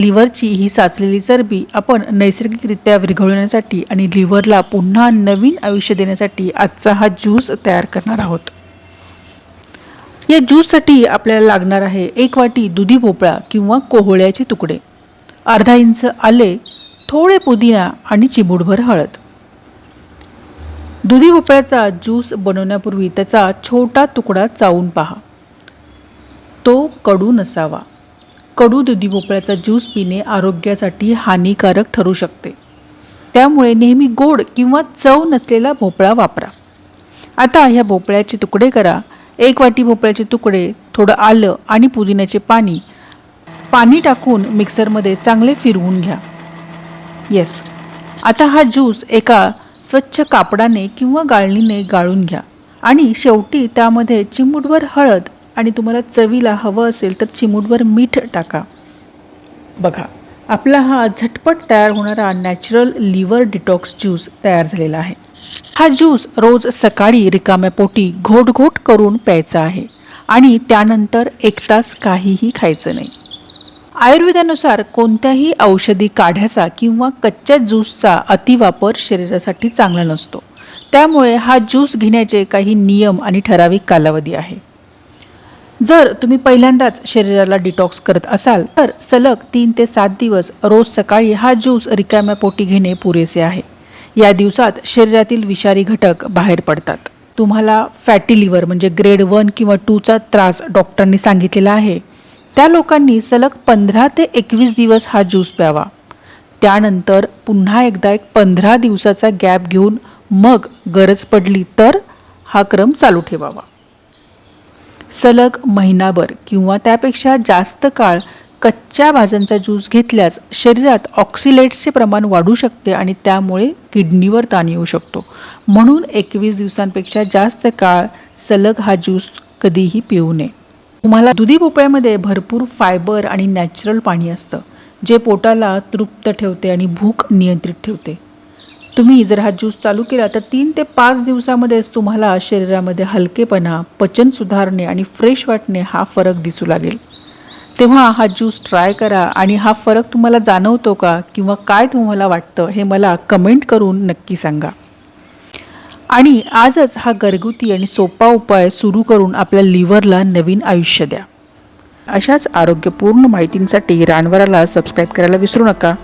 लिव्हरची ही साचलेली चरबी आपण नैसर्गिकरित्या विरघळवण्यासाठी आणि लिव्हरला पुन्हा नवीन आयुष्य देण्यासाठी आजचा हा ज्यूस तयार करणार आहोत। या ज्यूससाठी आपल्याला लागणार आहे 1 वाटी दुधी भोपळा किंवा कोहळ्याचे तुकडे, अर्धा इंच आले, थोडे पुदिना आणि चिमूटभर हळद। दुधी भोपळ्याचा ज्यूस बनवण्यापूर्वी त्याचा छोटा तुकडा चावून पहा, तो कडू नसावा। कडू दुधी भोपळ्याचा ज्यूस पिणे आरोग्यासाठी हानिकारक ठरू शकते, त्यामुळे नेहमी गोड किंवा चव नसलेला भोपळा वापरा। आता ह्या भोपळ्याचे तुकडे करा। 1 वाटी भोपळ्याचे तुकडे, थोडं आलं आणि पुदिन्याचे पाणी टाकून मिक्सरमध्ये चांगले फिरवून घ्या। आता हा ज्यूस एका स्वच्छ कापडाने किंवा गाळणीने गाळून घ्या आणि शेवटी त्यामध्ये चिमूटभर हळद आणि तुम्हाला चवीला हवं असेल तर चिमूटभर मीठ टाका। बघा, आपला हा झटपट तयार होणारा नॅचरल लिव्हर डिटॉक्स ज्यूस तयार झालेला आहे। हा ज्यूस रोज सकाळी रिकाम्या पोटी घोट करून प्यायचा आहे आणि त्यानंतर 1 तास काहीही खायचं नाही। आयुर्वेदानुसार कोणत्याही औषधी काढ्याचा किंवा कच्च्या ज्यूसचा अतिवापर शरीरासाठी चांगला नसतो, त्यामुळे हा ज्यूस घेण्याचे काही नियम आणि ठराविक कालावधी आहे। जर तुम्ही पहिल्यांदाच शरीराला डिटॉक्स करत असाल तर सलग 3 ते 7 दिवस रोज सकाळी हा ज्यूस रिकाम्या पोटी घेणे पुरेसे आहे। या दिवसात शरीरातील विषारी घटक बाहेर पडतात। तुम्हाला फॅटी लिव्हर म्हणजे ग्रेड 1 किंवा 2 चा त्रास डॉक्टरांनी सांगितलेला आहे, त्या लोकांनी सलग 15 ते 21 दिवस हा ज्यूस प्यावा। त्यानंतर पुन्हा एकदा 15 दिवसाचा गॅप घेऊन मग गरज पडली तर हा क्रम चालू ठेवावा। सलग महिनाभर किंवा त्यापेक्षा जास्त काळ कच्च्या भाज्यांचा ज्यूस घेतल्यास शरीरात ऑक्सिलेट्सचे प्रमाण वाढू शकते आणि त्यामुळे किडनीवर ताण येऊ शकतो। म्हणून 21 दिवसांपेक्षा जास्त काळ सलग हा ज्यूस कधीही पिऊ नये। तुम्हाला दुधी भोपळ्यामध्ये भरपूर फायबर आणि नॅचरल पाणी असतं, जे पोटाला तृप्त ठेवते आणि भूक नियंत्रित ठेवते। तुम्ही जर हा ज्यूस चालू केला तर 3 ते 5 दिवसामध्येच तुम्हाला शरीरामध्ये हलकेपणा, पचन सुधारणे आणि फ्रेश वाटणे हा फरक दिसू लागेल। तेव्हा हा ज्यूस ट्राय करा आणि हा फरक तुम्हाला जाणवतो का किंवा काय तुम्हाला वाटतं हे मला कमेंट करून नक्की सांगा। आणि आजच हा घरगुती आणि सोपा उपाय सुरू करून आपल्या लिव्हरला नवीन आयुष्य द्या। अशाच आरोग्यपूर्ण माहितींसाठी रानवराला सबस्क्राईब करायला विसरू नका।